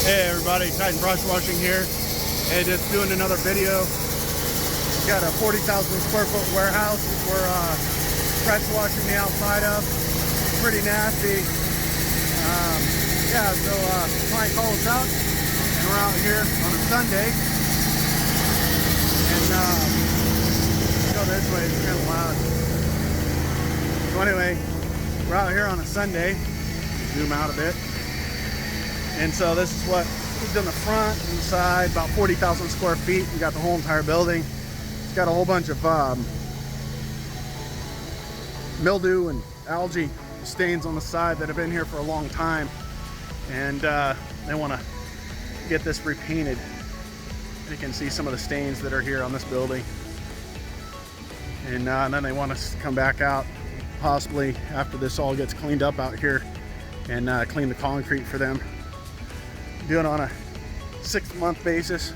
Hey everybody, Titan Brush Washing here, and just doing another video. Got a 40,000 square foot warehouse we're pressure washing the outside of. Pretty nasty. Yeah, so client called us out, and we're out here on a Sunday. And go this way, it's kind of loud. So anyway, we're out here on a Sunday. Zoom out a bit. And so this is what we've done, the front and the side, about 40,000 square feet. We got the whole entire building. It's got a whole bunch of mildew and algae stains on the side that have been here for a long time. And they want to get this repainted. You can see some of the stains that are here on this building. And then they want us to come back out, possibly after this all gets cleaned up out here, and clean the concrete for them. Doing it on a 6-month basis.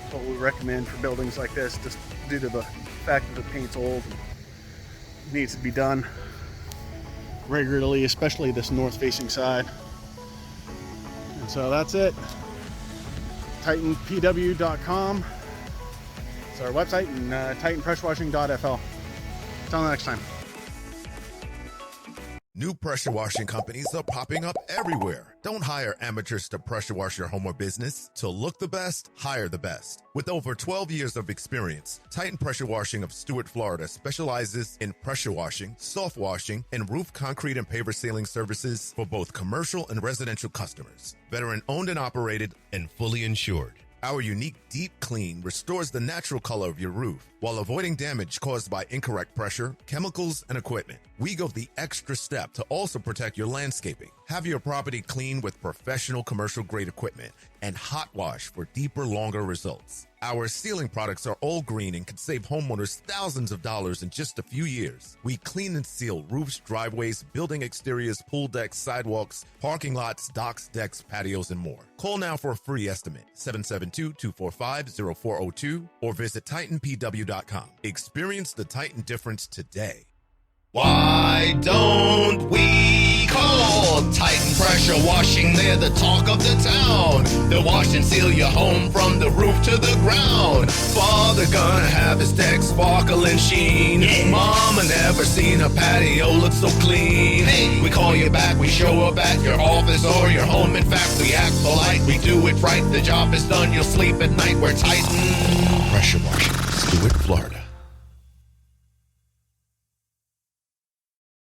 That's what we recommend for buildings like this, just due to the fact that the paint's old and needs to be done regularly, especially this north-facing side. And so that's it. TitanPW.com. It's our website, and TitanPressureWashing.fl. Until next time. New pressure washing companies are popping up everywhere. Don't hire amateurs to pressure wash your home or business. To look the best, hire the best. With over 12 years of experience, Titan Pressure Washing of Stuart, Florida specializes in pressure washing, soft washing, and roof concrete and paver sealing services for both commercial and residential customers. Veteran owned and operated and fully insured. Our unique deep clean restores the natural color of your roof while avoiding damage caused by incorrect pressure, chemicals, and equipment. We go the extra step to also protect your landscaping. Have your property clean with professional commercial grade equipment and hot wash for deeper, longer results. Our sealing products are all green and can save homeowners thousands of dollars in just a few years. We clean and seal roofs, driveways, building exteriors, pool decks, sidewalks, parking lots, docks, decks, patios, and more. Call now for a free estimate, 772-245-0402, or visit TitanPW.com. Experience the Titan difference today. Why don't we call Titan Pressure Washing? They're the talk of the town. They'll wash and seal your home from the roof to the ground. Father gonna have his deck sparkle and sheen. Yeah. Mama never seen a patio look so clean. Hey. We call you back, we show up at your office or your home. In fact, we act polite, we do it right. The job is done, you'll sleep at night. We're Titan Pressure Washing, Stuart, Florida.